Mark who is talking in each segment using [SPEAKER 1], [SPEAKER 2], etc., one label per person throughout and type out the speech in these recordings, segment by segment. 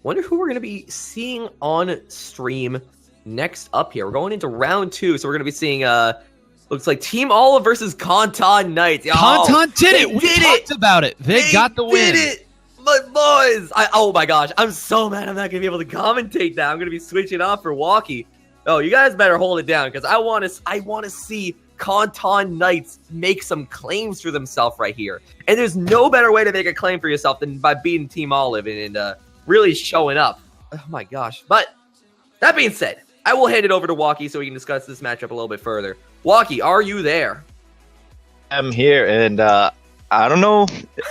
[SPEAKER 1] Wonder who we're going to be seeing on stream next up here. We're going into round 2, so we're going to be seeing, looks like Team Olive versus Køntøn Knights.
[SPEAKER 2] Køntøn did it! We talked about it. They got the win.
[SPEAKER 1] They did it! But boys, oh my gosh, I'm so mad I'm not going to be able to commentate that. I'm going to be switching off for Walkie. Oh, you guys better hold it down, because I want to see Køntøn Knights make some claims for themselves right here. And there's no better way to make a claim for yourself than by beating Team Olive and really showing up. Oh my gosh. But that being said, I will hand it over to Walkie so we can discuss this matchup a little bit further. Walkie, are you there?
[SPEAKER 3] I'm here, and I don't know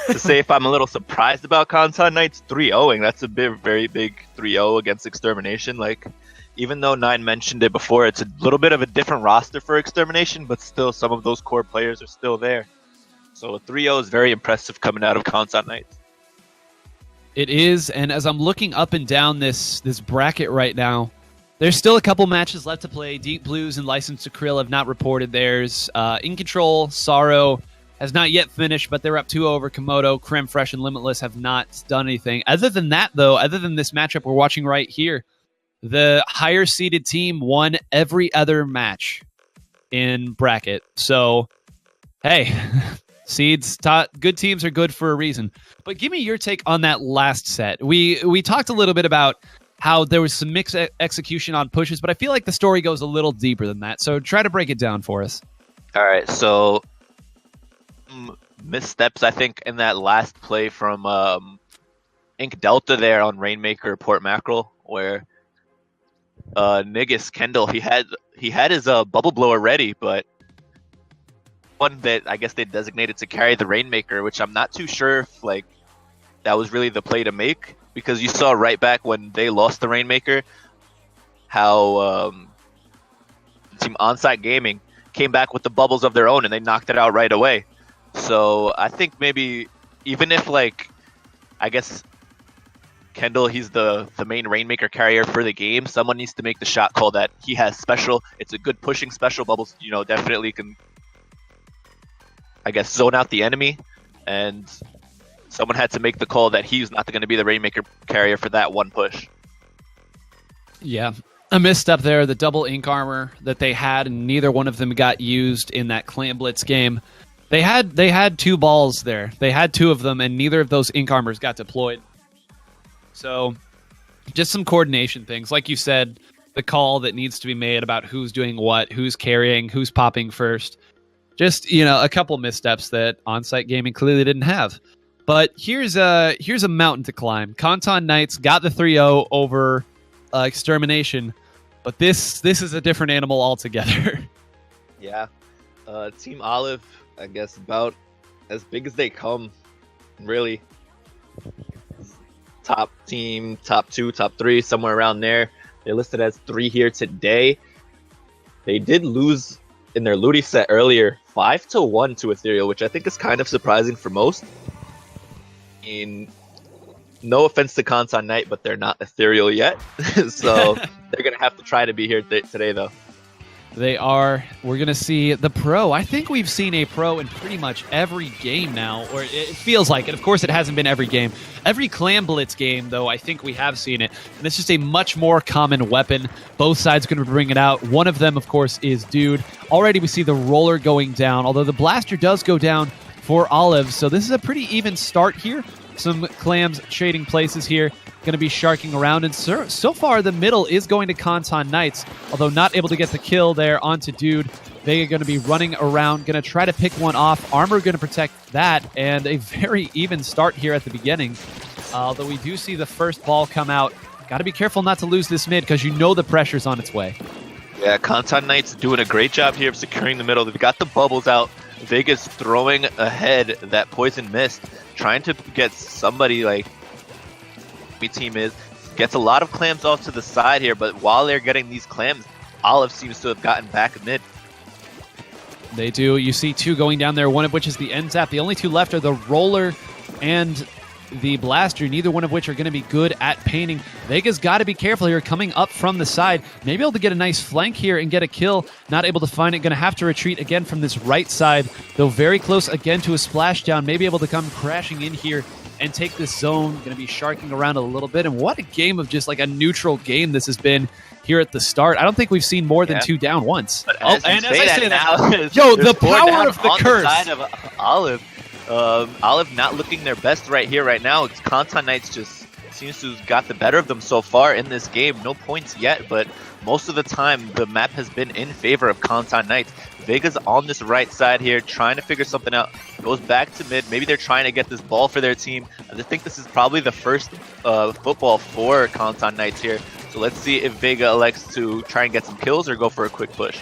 [SPEAKER 3] to say if I'm a little surprised about Køntøn Knights 3-0ing. That's a very big 3-0 against Extermination. Like, even though Nine mentioned it before, it's a little bit of a different roster for Extermination, but still some of those core players are still there. So a 3-0 is very impressive coming out of Køntøn Knights.
[SPEAKER 2] It is, and as I'm looking up and down this bracket right now, there's still a couple matches left to play. Deep Blues and License to Krill have not reported theirs. In Control, Sorrow has not yet finished, but they're up 2 over Komodo. Creme Fresh and Limitless have not done anything. Other than that, though, other than this matchup we're watching right here, the higher-seeded team won every other match in bracket. So, hey, seeds, good teams are good for a reason. But give me your take on that last set. We talked a little bit about how there was some mixed execution on pushes, but I feel like the story goes a little deeper than that. So try to break it down for us.
[SPEAKER 3] All right, so missteps, I think, in that last play from Ink Delta there on Rainmaker Port Mackerel, where Niggas Kendall, he had his bubble blower ready, but one that I guess they designated to carry the Rainmaker, which I'm not too sure if like that was really the play to make, because you saw right back when they lost the Rainmaker how Team Onsite Gaming came back with the bubbles of their own and they knocked it out right away. So I think maybe even if like I guess Kendall, he's the main Rainmaker carrier for the game, someone needs to make the shot call that he has special. It's a good pushing special. Bubbles, you know, definitely can, I guess, zone out the enemy, and someone had to make the call that he's not going to be the Rainmaker carrier for that one push.
[SPEAKER 2] Yeah, a misstep there. The double ink armor that they had, and neither one of them got used in that Clan Blitz game. They had 2 balls there. They had 2 of them, and neither of those ink armors got deployed. So, just some coordination things. Like you said, the call that needs to be made about who's doing what, who's carrying, who's popping first. Just, you know, a couple missteps that On-Site Gaming clearly didn't have. But here's a mountain to climb. Køntøn Knights got the 3-0 over Extermination, but this is a different animal altogether.
[SPEAKER 3] Yeah. Team Olive, I guess, about as big as they come, really. Top team, top 2, top 3, somewhere around there. They're listed as 3 here today. They did lose in their Ludi set earlier, 5-1 to Ethereal, which I think is kind of surprising for most. No offense to Køntøn Knight, but they're not Ethereal yet. So they're going to have to try to be here today, though.
[SPEAKER 2] They are. We're going to see the pro. I think we've seen a pro in pretty much every game now, or it feels like it. Of course, it hasn't been every game. Every Clan Blitz game, though, I think we have seen it. And it's just a much more common weapon. Both sides are going to bring it out. One of them, of course, is Dude. Already we see the roller going down, although the blaster does go down for Olive. So this is a pretty even start here. Some clams trading places here. Going to be sharking around, and so far the middle is going to Køntøn Knights, although not able to get the kill there onto Dude. They are going to be running around, going to try to pick one off. Armor going to protect that, and a very even start here at the beginning. Although we do see the first ball come out. Got to be careful not to lose this mid, because you know the pressure's on its way.
[SPEAKER 3] Yeah, Køntøn Knights doing a great job here of securing the middle. They've got the bubbles out. Vegas throwing ahead that Poison Mist, trying to get somebody like team is, gets a lot of clams off to the side here, but while they're getting these clams, Olive seems to have gotten back mid.
[SPEAKER 2] They do. You see 2 going down there, one of which is the end zap. The only 2 left are the roller and the blaster, neither one of which are going to be good at painting. Vega's got to be careful here, coming up from the side. Maybe able to get a nice flank here and get a kill. Not able to find it. Going to have to retreat again from this right side, though very close again to a splashdown. Maybe able to come crashing in here and take this zone. Going to be sharking around a little bit. And what a game of just like a neutral game this has been here at the start. I don't think we've seen more than 2 down once.
[SPEAKER 3] But as I say that,
[SPEAKER 2] yo, the power of the curse.
[SPEAKER 3] The side of Olive. Olive not looking their best right here, right now. Køntøn Knights just seems to have got the better of them so far in this game. No points yet, but most of the time the map has been in favor of Køntøn Knights. Vega's on this right side here, trying to figure something out. Goes back to mid. Maybe they're trying to get this ball for their team. I think this is probably the first football for Køntøn Knights here. So let's see if Vega elects to try and get some kills or go for a quick push.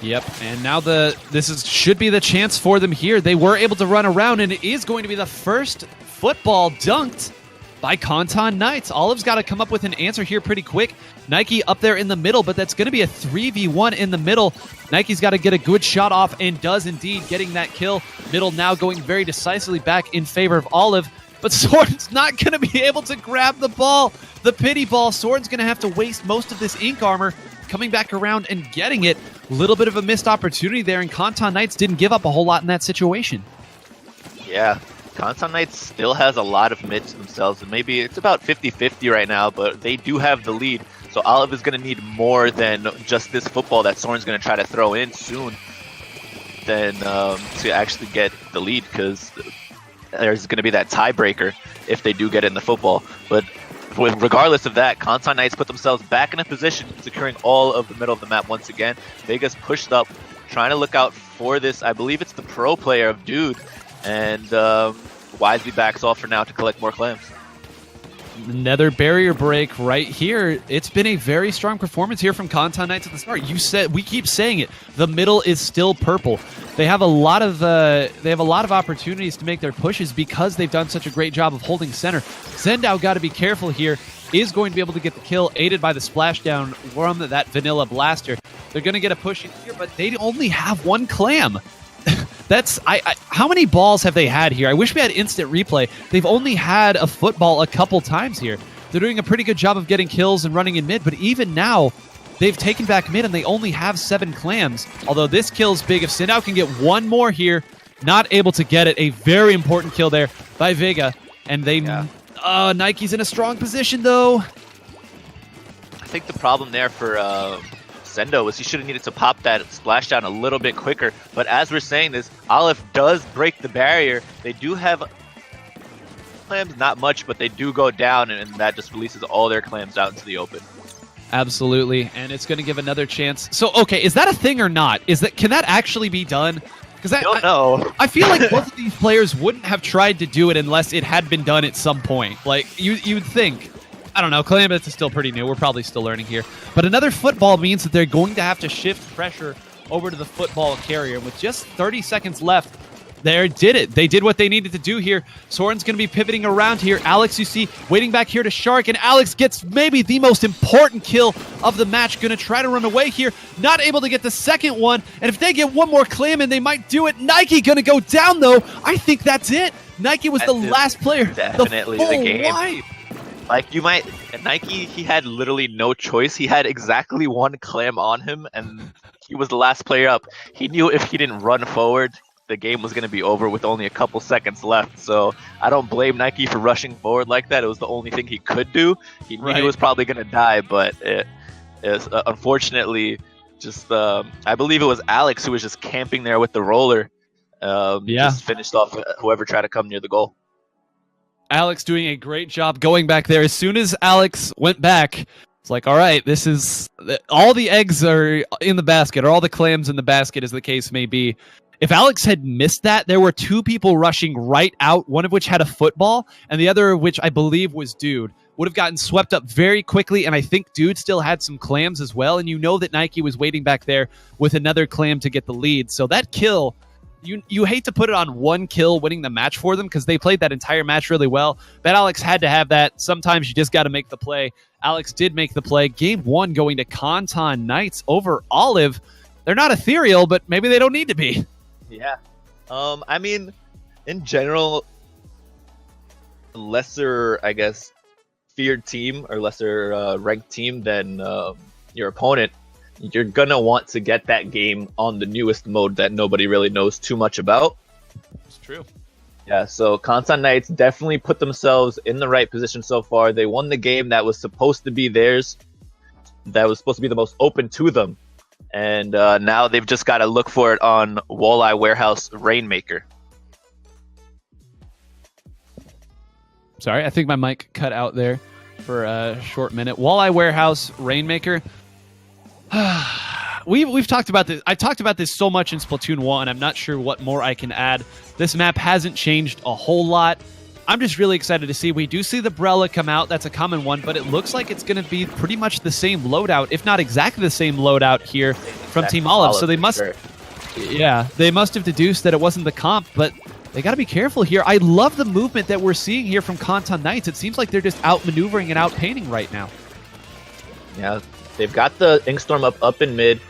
[SPEAKER 2] Yep, and now should be the chance for them here. They were able to run around, and it is going to be the first football dunked by Køntøn Knights. Olive's got to come up with an answer here pretty quick. Nike up there in the middle, but that's going to be a 3v1 in the middle. Nike's got to get a good shot off, and does indeed, getting that kill. Middle now going very decisively back in favor of Olive, but Soren's not going to be able to grab the ball. The pity ball. Soren's going to have to waste most of this ink armor, coming back around and getting it. A little bit of a missed opportunity there, and Køntøn Knights didn't give up a whole lot in that situation.
[SPEAKER 3] Yeah, Køntøn Knights still has a lot of mid to themselves, and maybe it's about 50-50 right now, but they do have the lead. So Olive is going to need more than just this football that Soren's going to try to throw in soon than to actually get the lead, because there's going to be that tiebreaker if they do get in the football. But regardless of that, Køntøn Knights put themselves back in a position, securing all of the middle of the map once again. Vegas pushed up, trying to look out for this. I believe it's the pro player of Dude, and Wisely backs off for now to collect more clams.
[SPEAKER 2] Another barrier break right here. It's been a very strong performance here from Køntøn Knights at the start. We keep saying it. The middle is still purple. They have a lot of opportunities to make their pushes because they've done such a great job of holding center. Zendao got to be careful here. Is going to be able to get the kill, aided by the splashdown from that vanilla blaster. They're going to get a push in here, but they only have 1 clam. That's how many balls have they had here? I wish we had instant replay. They've only had a football a couple times here. They're doing a pretty good job of getting kills and running in mid, but even now, they've taken back mid and they only have 7 clams. Although this kill's big. If Sindao can get 1 more here, not able to get it. A very important kill there by Vega. And they... Nike's in a strong position, though.
[SPEAKER 3] I think the problem there for Sendo was he should have needed to pop that splashdown a little bit quicker. But as we're saying this, Olive does break the barrier. They do have clams, not much, but they do go down, and that just releases all their clams out into the open.
[SPEAKER 2] Absolutely, and it's going to give another chance. So, okay, is that a thing or not? Can that actually be done? Because
[SPEAKER 3] I don't know.
[SPEAKER 2] I feel like both of these players wouldn't have tried to do it unless it had been done at some point. Like, you'd think. I don't know. Clamabits is still pretty new. We're probably still learning here. But another football means that they're going to have to shift pressure over to the football carrier. And with just 30 seconds left, they did it. They did what they needed to do here. Soren's going to be pivoting around here. Alex, you see, waiting back here to Shark, and Alex gets maybe the most important kill of the match. Going to try to run away here. Not able to get the second one. And if they get 1 more clam in, they might do it. Nike going to go down, though. I think that's it. Nike was the last player.
[SPEAKER 3] Definitely the game. Wipe. Like, Nike, he had literally no choice. He had exactly 1 clam on him, and he was the last player up. He knew if he didn't run forward, the game was going to be over with only a couple seconds left. So I don't blame Nike for rushing forward like that. It was the only thing he could do. He knew he was probably going to die, but it is unfortunately just I believe it was Alex who was just camping there with the roller. Just finished off whoever tried to come near the goal.
[SPEAKER 2] Alex doing a great job going back there. As soon as Alex went back, it's like, all right, this is all the eggs are in the basket, or all the clams in the basket, as the case may be. If Alex had missed that, there were 2 people rushing right out, one of which had a football, and the other of which I believe was Dude. Would have gotten swept up very quickly, and I think Dude still had some clams as well, and you know that Nike was waiting back there with another clam to get the lead. So that kill, you hate to put it on 1 kill winning the match for them, because they played that entire match really well, but Alex had to have that. Sometimes you just got to make the play. Alex did make the play. Game 1 going to Køntøn Knights over Olive. They're not ethereal, but maybe they don't need to be.
[SPEAKER 3] Yeah. I mean, in general, lesser, I guess, feared team or lesser ranked team than your opponent, you're going to want to get that game on the newest mode that nobody really knows too much about.
[SPEAKER 2] It's true.
[SPEAKER 3] Yeah, so Kansan Knights definitely put themselves in the right position so far. They won the game that was supposed to be theirs, that was supposed to be the most open to them. And now they've just got to look for it on Walleye Warehouse Rainmaker.
[SPEAKER 2] Sorry, I think my mic cut out there for a short minute. Walleye Warehouse Rainmaker. We've talked about this. I talked about this so much in Splatoon 1. I'm not sure what more I can add. This map hasn't changed a whole lot. I'm just really excited to see. We do see the Brella come out. That's a common one, but it looks like it's going to be pretty much the same loadout, if not exactly the same loadout here from Team Olive. So they must, yeah, they must have deduced that it wasn't the comp, but they got to be careful here. I love the movement that we're seeing here from Køntøn Knights. It seems like they're just outmaneuvering and outpainting right now.
[SPEAKER 3] Yeah, they've got the Inkstorm up in mid,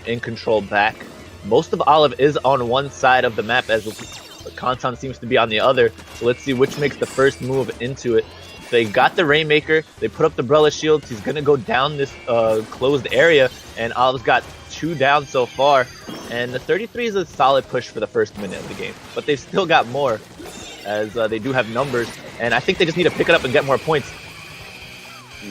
[SPEAKER 3] in control back. Most of Olive is on one side of the map, as Køntøn seems to be on the other. So let's see which makes the first move into it. They got the Rainmaker. They put up the Brella shields. He's going to go down this closed area, and Olive's got 2 down so far. And the 33 is a solid push for the first minute of the game. But they've still got more, as they do have numbers. And I think they just need to pick it up and get more points.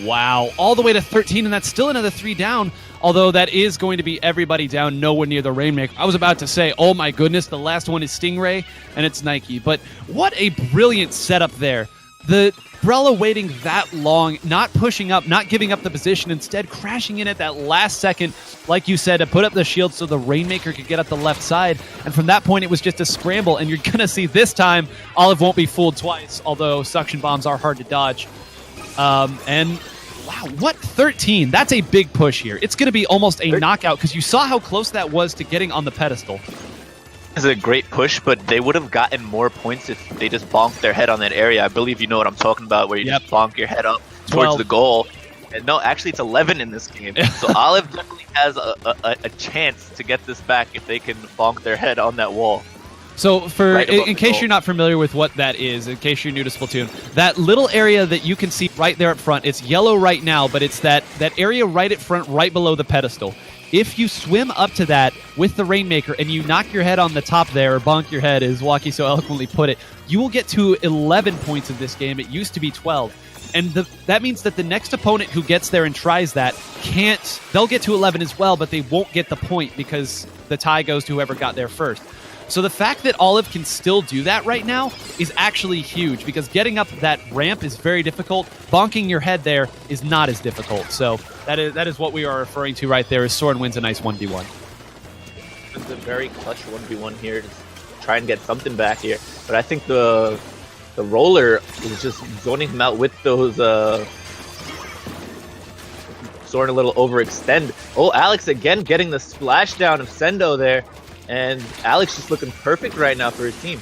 [SPEAKER 2] Wow, all the way to 13, and that's still another 3 down, although that is going to be everybody down, nowhere near the Rainmaker. I was about to say, oh my goodness, the last one is Stingray, and it's Nike. But what a brilliant setup there. The Brella waiting that long, not pushing up, not giving up the position, instead crashing in at that last second, like you said, to put up the shield so the Rainmaker could get up the left side. And from that point, it was just a scramble, and you're going to see this time, Olive won't be fooled twice, although suction bombs are hard to dodge. And wow, what 13? That's a big push here. It's going to be almost a knockout because you saw how close that was to getting on the pedestal.
[SPEAKER 3] It's a great push, but they would have gotten more points if they just bonked their head on that area. I believe you know what I'm talking about, where you just bonk your head up
[SPEAKER 2] 12.
[SPEAKER 3] Towards the goal. And no, actually it's 11 in this game. So Olive definitely has a chance to get this back if they can bonk their head on that wall.
[SPEAKER 2] So, in case
[SPEAKER 3] goal.
[SPEAKER 2] you're not familiar with what that is, in case you're new to Splatoon, that little area that you can see right there up front, it's yellow right now, but it's that area right at front, right below the pedestal. If you swim up to that with the Rainmaker and you knock your head on the top there, or bonk your head, as Waki so eloquently put it, you will get to 11 points in this game. It used to be 12. And that means that the next opponent who gets there and tries that they'll get to 11 as well, but they won't get the point because the tie goes to whoever got there first. So the fact that Olive can still do that right now is actually huge, because getting up that ramp is very difficult. Bonking your head there is not as difficult. So that is what we are referring to right there, as Soren wins a nice 1v1.
[SPEAKER 3] It's a very clutch 1v1 here to try and get something back here. But I think the roller is just zoning him out with those Soren a little overextend. Oh, Alex again getting the splashdown of Sendo there. And Alex just looking perfect right now for his team.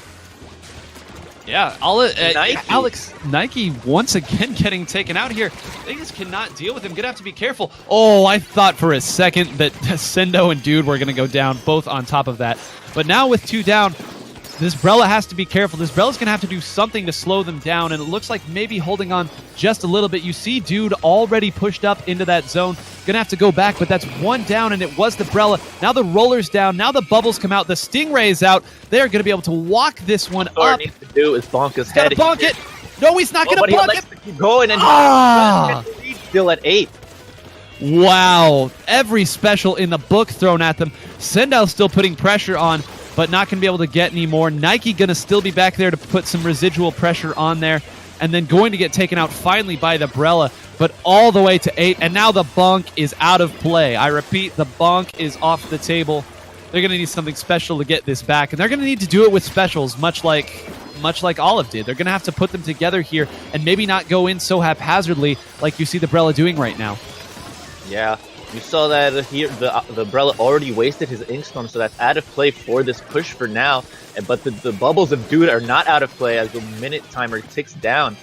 [SPEAKER 2] Yeah, Alex Nike once again getting taken out here. They just cannot deal with him. Gonna have to be careful. Oh, I thought for a second that Sendo and Dude were gonna go down, both on top of that. But now with 2 down, this Brella has to be careful. This Brella's going to have to do something to slow them down, and it looks like maybe holding on just a little bit. You see Dude already pushed up into that zone. Going to have to go back, but that's 1 down, and it was the Brella. Now the Roller's down. Now the Bubbles come out. The Stingray's out. They're going to be able to walk this one up.
[SPEAKER 3] All he needs to do is bonk his head.
[SPEAKER 2] Bonk it. No, he's not going to bonk it.
[SPEAKER 3] To keep going, and he's still at 8.
[SPEAKER 2] Wow. Every special in the book thrown at them. Sendao still putting pressure on, but not going to be able to get any more. Nike going to still be back there to put some residual pressure on there, and then going to get taken out finally by the Brella, but all the way to 8, and now the bonk is out of play. I repeat, the bonk is off the table. They're going to need something special to get this back, and they're going to need to do it with specials, much like Olive did. They're going to have to put them together here and maybe not go in so haphazardly like you see the Brella doing right now.
[SPEAKER 3] Yeah. You saw that here, the Brella already wasted his Inkstorm, so that's out of play for this push for now. But the bubbles of Dude are not out of play as the minute timer ticks down.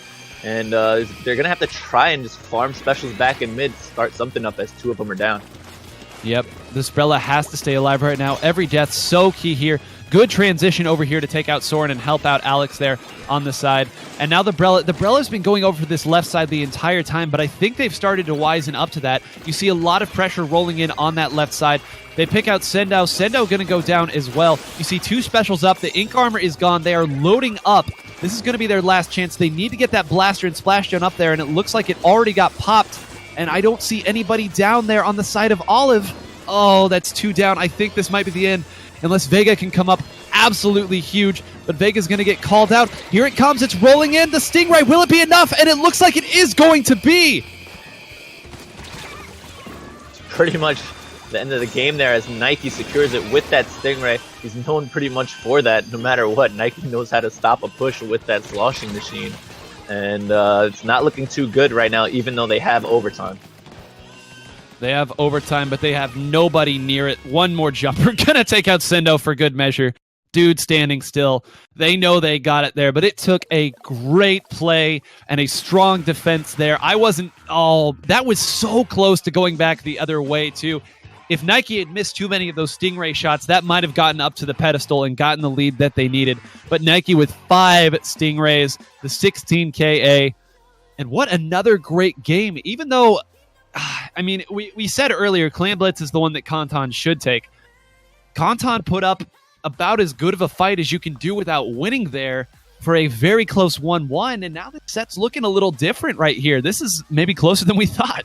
[SPEAKER 3] And they're going to have to try and just farm specials back in mid, start something up as 2 of them are down.
[SPEAKER 2] Yep, this Brella has to stay alive right now. Every death so key here. Good transition over here to take out Soren and help out Alex there on the side. And now the Brella's been going over for this left side the entire time, but I think they've started to wisen up to that. You see a lot of pressure rolling in on that left side. They pick out Sendo. Sendo going to go down as well. You see 2 specials up. The ink armor is gone. They are loading up. This is going to be their last chance. They need to get that blaster and splashdown up there, and it looks like it already got popped. And I don't see anybody down there on the side of Olive. Oh, that's 2 down. I think this might be the end, unless Vega can come up absolutely huge. But Vega's going to get called out. Here it comes. It's rolling in. The Stingray. Will it be enough? And it looks like it is going to be.
[SPEAKER 4] It's pretty much the end of the game there as Nike secures it with that Stingray. He's known pretty much for that. No matter what, Nike knows how to stop a push with that sloshing machine. And it's not looking too good right now, even though they have overtime.
[SPEAKER 2] They have overtime, but they have nobody near it. One more jumper. Gonna take out Sendo for good measure. Dude standing still. They know they got it there, but it took a great play and a strong defense there. That was so close to going back the other way, too. If Nike had missed too many of those Stingray shots, that might have gotten up to the pedestal and gotten the lead that they needed. But Nike with 5 Stingrays, the 16 KA, and what another great game. Even though, I mean, we said earlier, Clan Blitz is the one that Køntøn should take. Køntøn put up about as good of a fight as you can do without winning there for a very close 1-1, and now the set's looking a little different right here. This is maybe closer than we thought.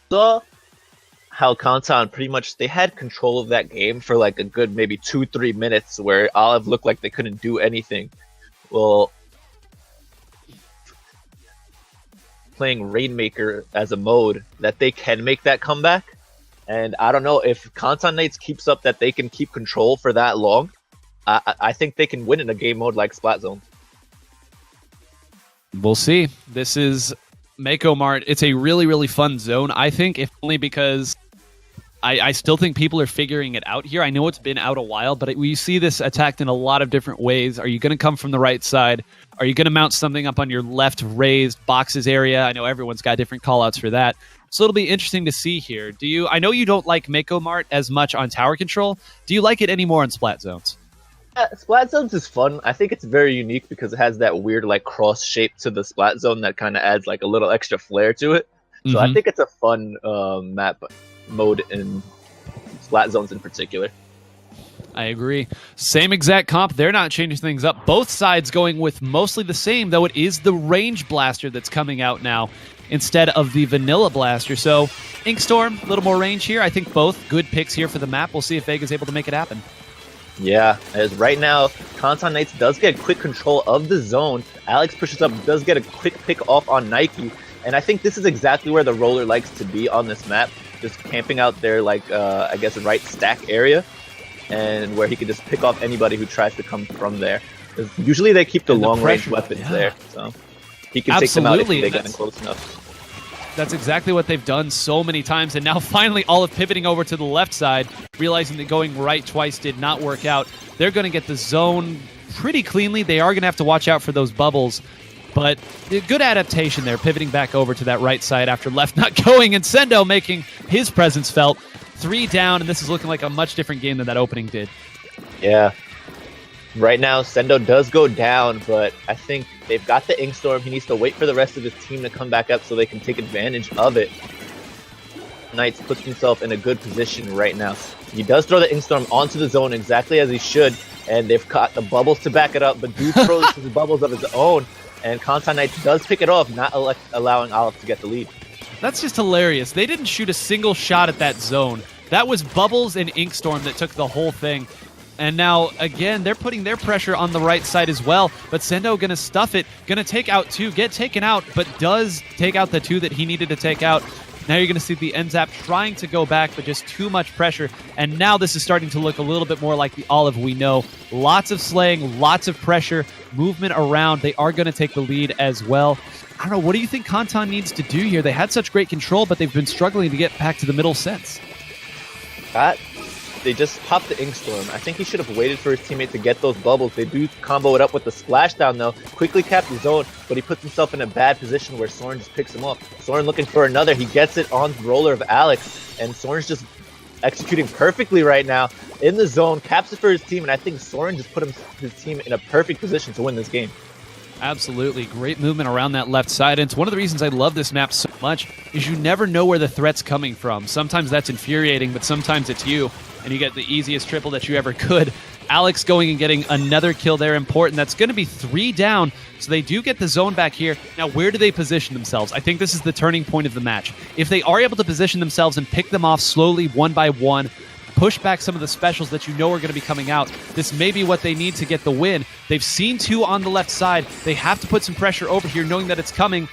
[SPEAKER 4] So, how Køntøn pretty much, they had control of that game for like a good maybe 2-3 minutes where Olive looked like they couldn't do anything. Well, playing Rainmaker as a mode, that they can make that comeback. And I don't know if Køntøn Knights keeps up that they can keep control for that long. I think they can win in a game mode like Splat Zone.
[SPEAKER 2] We'll see. This is Mako Mart. It's a really, really fun zone, I think, if only because I still think people are figuring it out here. I know it's been out a while, but we see this attacked in a lot of different ways. Are you going to come from the right side? Are you going to mount something up on your left raised boxes area? I know everyone's got different callouts for that. So it'll be interesting to see here. I know you don't like Mako Mart as much on tower control. Do you like it any more on Splat Zones?
[SPEAKER 4] Splat Zones is fun. I think it's very unique because it has that weird like cross shape to the Splat Zone that kind of adds like a little extra flair to it. So I think it's a fun map mode in Splat Zones in particular.
[SPEAKER 2] I agree. Same exact comp. They're not changing things up. Both sides going with mostly the same, though it is the range blaster that's coming out now instead of the vanilla blaster. So Inkstorm, a little more range here. I think both good picks here for the map. We'll see if Vega's able to make it happen.
[SPEAKER 4] Yeah, as right now, Køntøn Knights does get quick control of the zone. Alex pushes up, does get a quick pick off on Nike. And I think this is exactly where the roller likes to be on this map. Just camping out there, like, I guess, right stack area. And where he can just pick off anybody who tries to come from there. Usually they keep the long-range weapons there. So he can take them out if they get in close enough.
[SPEAKER 2] That's exactly what they've done so many times. And now finally Olive pivoting over to the left side, realizing that going right twice did not work out. They're going to get the zone pretty cleanly. They are going to have to watch out for those bubbles. But good adaptation there, pivoting back over to that right side after left not going. And Sendo making his presence felt. 3 down, and this is looking like a much different game than that opening did.
[SPEAKER 4] Yeah. Right now, Sendo does go down, but I think they've got the Inkstorm. He needs to wait for the rest of his team to come back up so they can take advantage of it. Knights puts himself in a good position right now. He does throw the Inkstorm onto the zone exactly as he should, and they've got the bubbles to back it up, but Dude throws his bubbles of his own, and Køntøn Knights does pick it off, not allowing Olive to get the lead.
[SPEAKER 2] That's just hilarious. They didn't shoot a single shot at that zone. That was Bubbles and Inkstorm that took the whole thing. And now, again, they're putting their pressure on the right side as well. But Sendo going to stuff it, going to take out 2, get taken out, but does take out the 2 that he needed to take out. Now you're going to see the NZAP trying to go back, but just too much pressure. And now this is starting to look a little bit more like the Olive we know. Lots of slaying, lots of pressure, movement around. They are going to take the lead as well. I don't know, what do you think Køntøn needs to do here? They had such great control, but they've been struggling to get back to the middle since.
[SPEAKER 4] They just popped the Inkstorm. I think he should have waited for his teammate to get those bubbles. They do combo it up with the splashdown though. Quickly cap the zone, but he puts himself in a bad position where Soren just picks him up. Soren looking for another. He gets it on the roller of Alex, and Soren's just executing perfectly right now in the zone, caps it for his team, and I think Soren just put his team in a perfect position to win this game.
[SPEAKER 2] Absolutely. Great movement around that left side. And it's one of the reasons I love this map so much is you never know where the threat's coming from. Sometimes that's infuriating, but sometimes it's you, and you get the easiest triple that you ever could. Alex going and getting another kill there, important. That's going to be 3 down, so they do get the zone back here. Now, where do they position themselves? I think this is the turning point of the match. If they are able to position themselves and pick them off slowly, one by one, push back some of the specials that you know are going to be coming out, this may be what they need to get the win. They've seen 2 on the left side. They have to put some pressure over here, knowing that it's coming.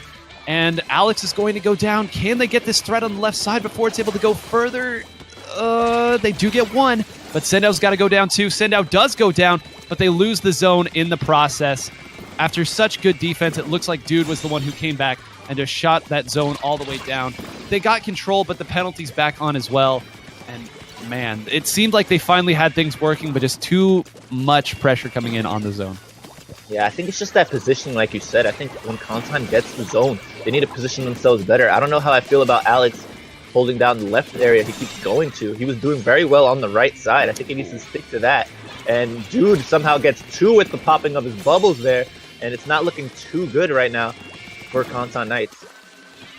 [SPEAKER 2] And Alex is going to go down. Can they get this threat on the left side before it's able to go further? They do get 1, but Sendo's got to go down too. Sendo does go down, but they lose the zone in the process. After such good defense, it looks like Dude was the one who came back and just shot that zone all the way down. They got control, but the penalty's back on as well. And man, it seemed like they finally had things working, but just too much pressure coming in on the zone.
[SPEAKER 4] Yeah, I think it's just that positioning, like you said. I think when Køntøn gets the zone, they need to position themselves better. I don't know how I feel about Alex holding down the left area he keeps going to. He was doing very well on the right side. I think he needs to stick to that. And Dude somehow gets 2 with the popping of his bubbles there, and it's not looking too good right now for Køntøn Knights.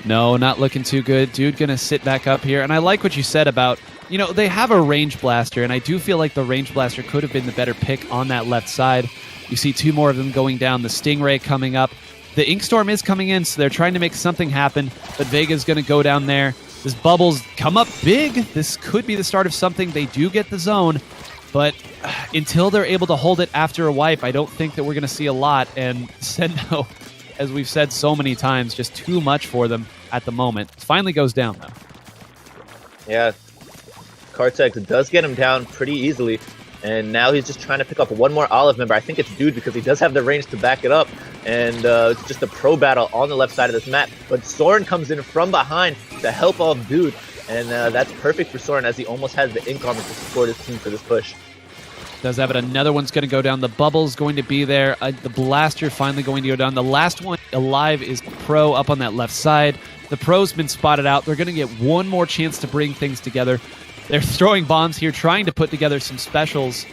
[SPEAKER 2] No, not looking too good. Dude gonna sit back up here. And I like what you said about, they have a range blaster, and I do feel like the range blaster could have been the better pick on that left side. You see 2 more of them going down. The Stingray coming up. The Inkstorm is coming in, so they're trying to make something happen, but Vega's gonna go down there. This bubbles come up big. This could be the start of something. They do get the zone, but until they're able to hold it after a wipe, I don't think that we're going to see a lot. And Sendo, as we've said so many times, just too much for them at the moment. Finally goes down, though.
[SPEAKER 4] Yeah, Kartek does get him down pretty easily, and now he's just trying to pick up 1 more Olive member. I think it's Dude because he does have the range to back it up, and it's just a pro battle on the left side of this map. But Soren comes in from behind to help off Dude, and that's perfect for Soren as he almost has the ink armor to support his team for this push.
[SPEAKER 2] Does have it. Another one's going to go down. The bubble's going to be there. The blaster finally going to go down. The last one alive is Pro up on that left side. The Pro's been spotted out. They're going to get 1 more chance to bring things together. They're throwing bombs here, trying to put together some specials,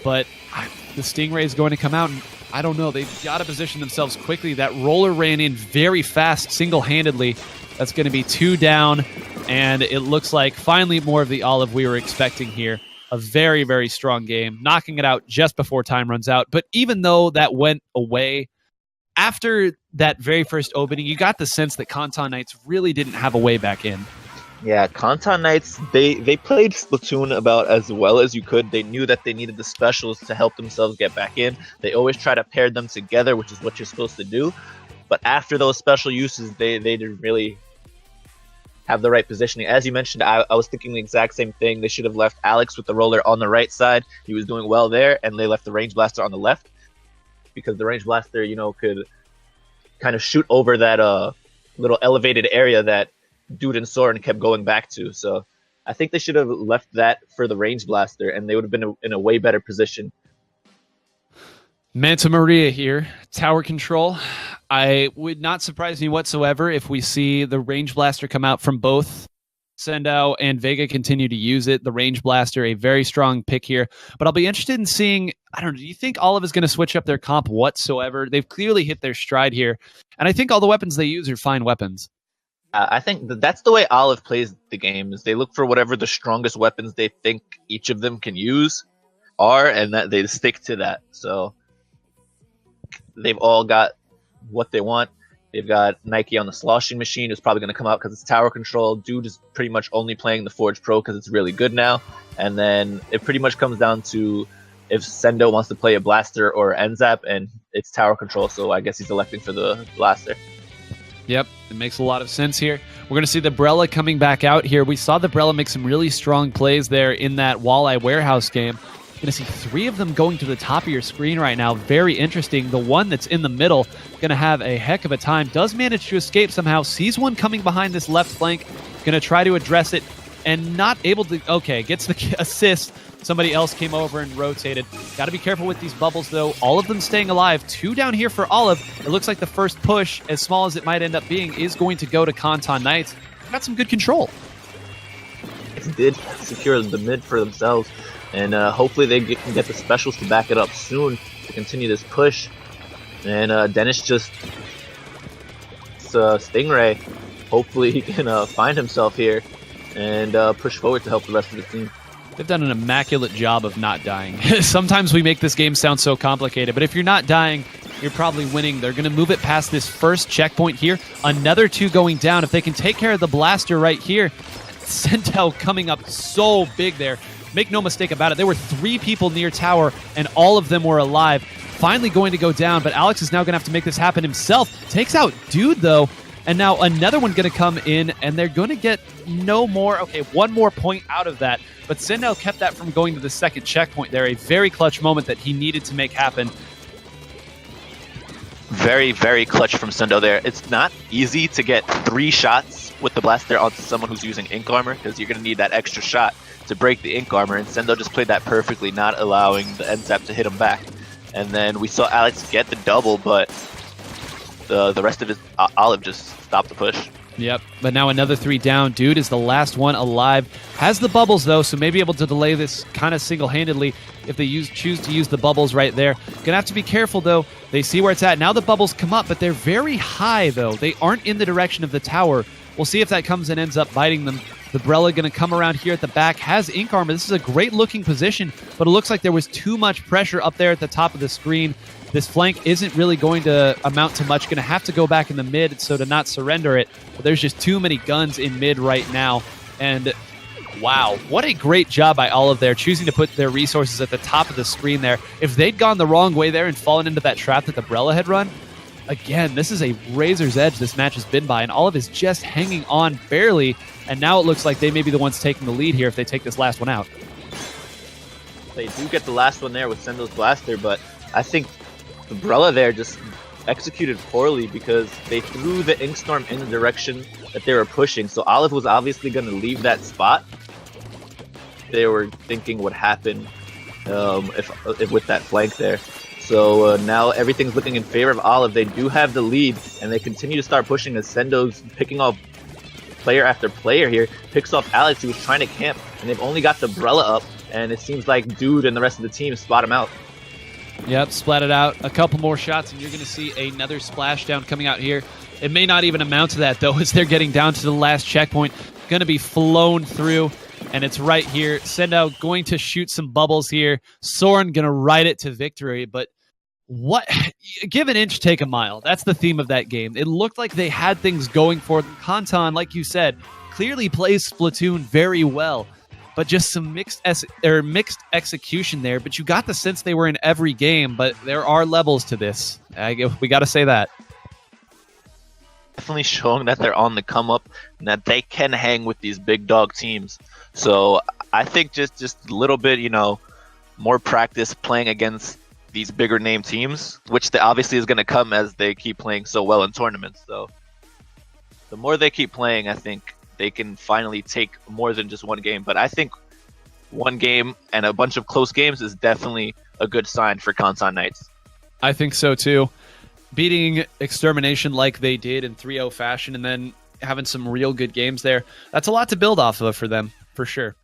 [SPEAKER 2] but the Stingray is going to come out, and I don't know. They've got to position themselves quickly. That roller ran in very fast, single-handedly. That's going to be 2 down, and it looks like finally more of the Olive we were expecting here. A very, very strong game, knocking it out just before time runs out. But even though that went away, after that very first opening, you got the sense that Køntøn Knights really didn't have a way back in.
[SPEAKER 4] Yeah, Køntøn Knights, they played Splatoon about as well as you could. They knew that they needed the specials to help themselves get back in. They always try to pair them together, which is what you're supposed to do. But after those special uses, they didn't really have the right positioning. As you mentioned, I was thinking the exact same thing. They should have left Alex with the roller on the right side. He was doing well there, and they left the range blaster on the left because the range blaster, could kind of shoot over that little elevated area that Dude and Soren kept going back to. So I think they should have left that for the range blaster, and they would have been in a way better position.
[SPEAKER 2] Manta Maria here, tower control. I would not surprise me whatsoever if we see the range blaster come out from both. Sendo and Vega continue to use it. The range blaster, a very strong pick here. But I'll be interested in seeing, do you think Olive is going to switch up their comp whatsoever? They've clearly hit their stride here. And I think all the weapons they use are fine weapons.
[SPEAKER 4] I think that's the way Olive plays the game, is they look for whatever the strongest weapons they think each of them can use are, and that they stick to that. So they've all got what they want. They've got Nike on the sloshing machine, who's probably going to come out because it's tower control. Dude is pretty much only playing the Forge Pro because it's really good now. And then it pretty much comes down to if Sendo wants to play a blaster or NZAP, and it's tower control, so I guess he's electing for the blaster.
[SPEAKER 2] Yep, it makes a lot of sense here. We're going to see the Brella coming back out here. We saw the Brella make some really strong plays there in that Walleye Warehouse game. Going to see 3 of them going to the top of your screen right now. Very interesting. The one that's in the middle going to have a heck of a time. Does manage to escape somehow. Sees one coming behind this left flank. Going to try to address it and not able to. Okay, gets the assist. Somebody else came over and rotated. Got to be careful with these bubbles, though. All of them staying alive. 2 down here for Olive. It looks like the first push, as small as it might end up being, is going to go to Køntøn Knights. Got some good control.
[SPEAKER 4] Alex did secure the mid for themselves, and hopefully they can get the specials to back it up soon to continue this push. And Dennis just Stingray. Hopefully he can find himself here and push forward to help the rest of the team.
[SPEAKER 2] They've done an immaculate job of not dying. Sometimes we make this game sound so complicated, but if you're not dying, you're probably winning. They're going to move it past this first checkpoint here. Another 2 going down. If they can take care of the blaster right here, Sentel coming up so big there. Make no mistake about it, there were 3 people near tower, and all of them were alive. Finally going to go down, but Alex is now going to have to make this happen himself. Takes out Dude, though, and now another one going to come in, and they're going to get no more. Okay, 1 more point out of that, but Sentel kept that from going to the second checkpoint there. A very clutch moment that he needed to make happen.
[SPEAKER 3] Very, very clutch from Sendo there. It's not easy to get 3 shots with the blaster onto someone who's using ink armor, because you're going to need that extra shot to break the ink armor, and Sendo just played that perfectly, not allowing the end tap to hit him back. And then we saw Alex get the double, but the rest of his Olive just stopped the push.
[SPEAKER 2] Yep, but now another 3 down. Dude is the last one alive. Has the bubbles, though, so maybe able to delay this kind of single-handedly if they choose to use the bubbles right there. Gonna have to be careful, though. They see where it's at. Now the bubbles come up, but they're very high, though. They aren't in the direction of the tower. We'll see if that comes and ends up biting them. The Brella going to come around here at the back. Has ink armor. This is a great-looking position, but it looks like there was too much pressure up there at the top of the screen. This flank isn't really going to amount to much. Going to have to go back in the mid, so to not surrender it. But there's just too many guns in mid right now. And wow, what a great job by Olive there, choosing to put their resources at the top of the screen there. If they'd gone the wrong way there and fallen into that trap that the Brella had run, again, this is a razor's edge this match has been by, and Olive is just hanging on barely, and now it looks like they may be the ones taking the lead here if they take this last one out.
[SPEAKER 4] They do get the last one there with Sendo's blaster, but I think the Brella there just executed poorly because they threw the Inkstorm in the direction that they were pushing, so Olive was obviously going to leave that spot. They were thinking what happened if with that flank there. So now everything's looking in favor of Olive. They do have the lead, and they continue to start pushing as Sendo's picking off player after player here. Picks off Alex, who was trying to camp, and they've only got the Brella up, and it seems like Dude and the rest of the team spot him out.
[SPEAKER 2] Yep, splatted out. A couple more shots, and you're going to see another splashdown coming out here. It may not even amount to that, though, as they're getting down to the last checkpoint. Going to be flown through, and it's right here. Sendo going to shoot some bubbles here. Soren going to ride it to victory, but what? Give an inch, take a mile. That's the theme of that game. It looked like they had things going for them. Køntøn, like you said, clearly plays Splatoon very well, but just some mixed execution there. But you got the sense they were in every game, but there are levels to this. We got to say that.
[SPEAKER 3] Definitely showing that they're on the come up and that they can hang with these big dog teams. So I think just a little bit, more practice playing against these bigger name teams, which obviously is going to come as they keep playing so well in tournaments. So the more they keep playing, I think they can finally take more than just one game. But I think one game and a bunch of close games is definitely a good sign for Køntøn Knights.
[SPEAKER 2] I think so too. Beating Extermination like they did in 3-0 fashion and then having some real good games there, that's a lot to build off of for them, for sure.